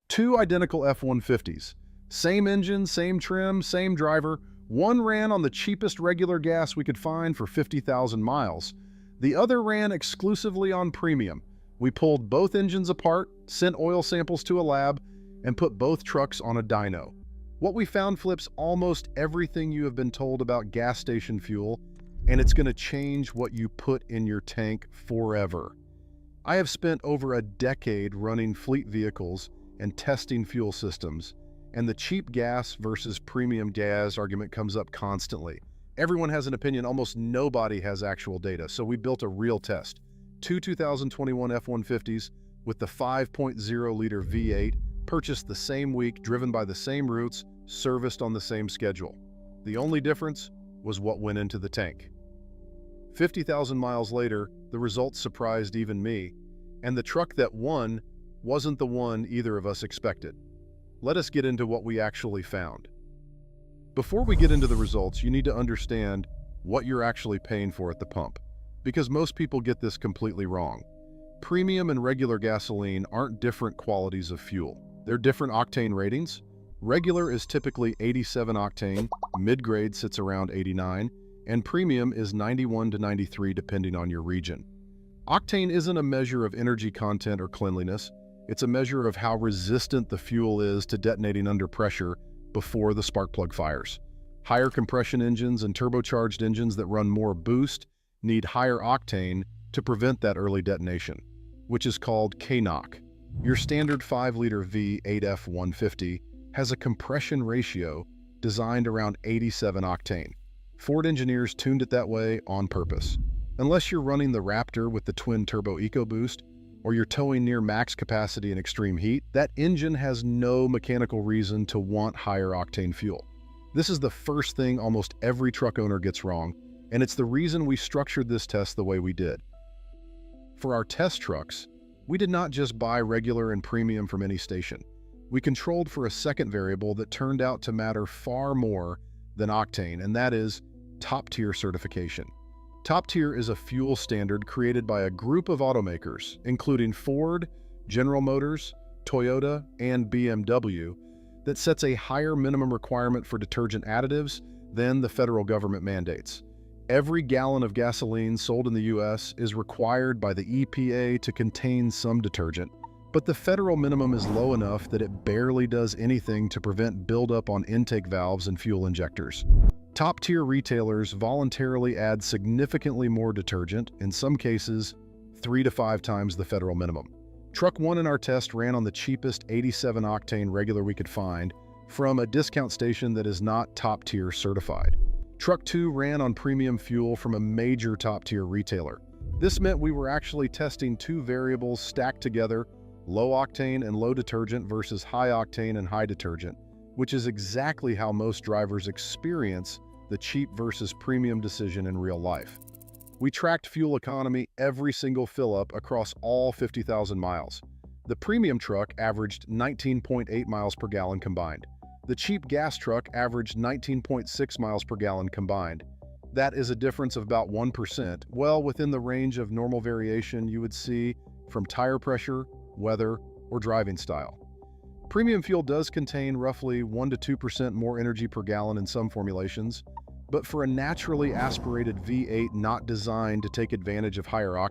Two identical F-150s. Same engine, same trim, same driver. One ran on the cheapest regular gas we could find for 50,000 miles. The other ran exclusively on premium. We pulled both engines apart, sent oil samples to a lab, and put both trucks on a dyno. What we found flips almost everything you have been told about gas station fuel, and it's going to change what you put in your tank forever. I have spent over a decade running fleet vehicles and testing fuel systems, and the cheap gas versus premium gas argument comes up constantly. Everyone has an opinion, almost nobody has actual data, so we built a real test. Two 2021 F-150s with the 5.0-liter V8, purchased the same week, driven by the same routes, serviced on the same schedule. The only difference was what went into the tank. 50,000 miles later, the results surprised even me, and the truck that won wasn't the one either of us expected. Let us get into what we actually found. Before we get into the results, you need to understand what you're actually paying for at the pump, because most people get this completely wrong. Premium and regular gasoline aren't different qualities of fuel. They're different octane ratings. Regular is typically 87 octane, mid-grade sits around 89, and premium is 91 to 93 depending on your region. Octane isn't a measure of energy content or cleanliness. It's a measure of how resistant the fuel is to detonating under pressure before the spark plug fires. Higher compression engines and turbocharged engines that run more boost need higher octane to prevent that early detonation, which is called KNOC. Your standard 5-liter V8 F-150 has a compression ratio designed around 87 octane. Ford engineers tuned it that way on purpose. Unless you're running the Raptor with the twin-turbo EcoBoost, or you're towing near max capacity in extreme heat, that engine has no mechanical reason to want higher octane fuel. This is the first thing almost every truck owner gets wrong, and it's the reason we structured this test the way we did. For our test trucks, we did not just buy regular and premium from any station. We controlled for a second variable that turned out to matter far more than octane, and that is top-tier certification. Top tier is a fuel standard created by a group of automakers, including Ford, General Motors, Toyota, and BMW, that sets a higher minimum requirement for detergent additives than the federal government mandates. Every gallon of gasoline sold in the US is required by the EPA to contain some detergent, but the federal minimum is low enough that it barely does anything to prevent buildup on intake valves and fuel injectors. Top-tier retailers voluntarily add significantly more detergent, in some cases 3 to 5 times the federal minimum. Truck 1 in our test ran on the cheapest 87 octane regular we could find from a discount station that is not top-tier certified. Truck 2 ran on premium fuel from a major top-tier retailer. This meant we were actually testing two variables stacked together, low octane and low detergent versus high octane and high detergent, which is exactly how most drivers experience the cheap versus premium decision in real life. We tracked fuel economy every single fill-up across all 50,000 miles. The premium truck averaged 19.8 miles per gallon combined. The cheap gas truck averaged 19.6 miles per gallon combined. That is a difference of about 1%, well within the range of normal variation you would see from tire pressure, weather, or driving style. Premium fuel does contain roughly 1 to 2% more energy per gallon in some formulations, but for a naturally aspirated V8 not designed to take advantage of higher octane,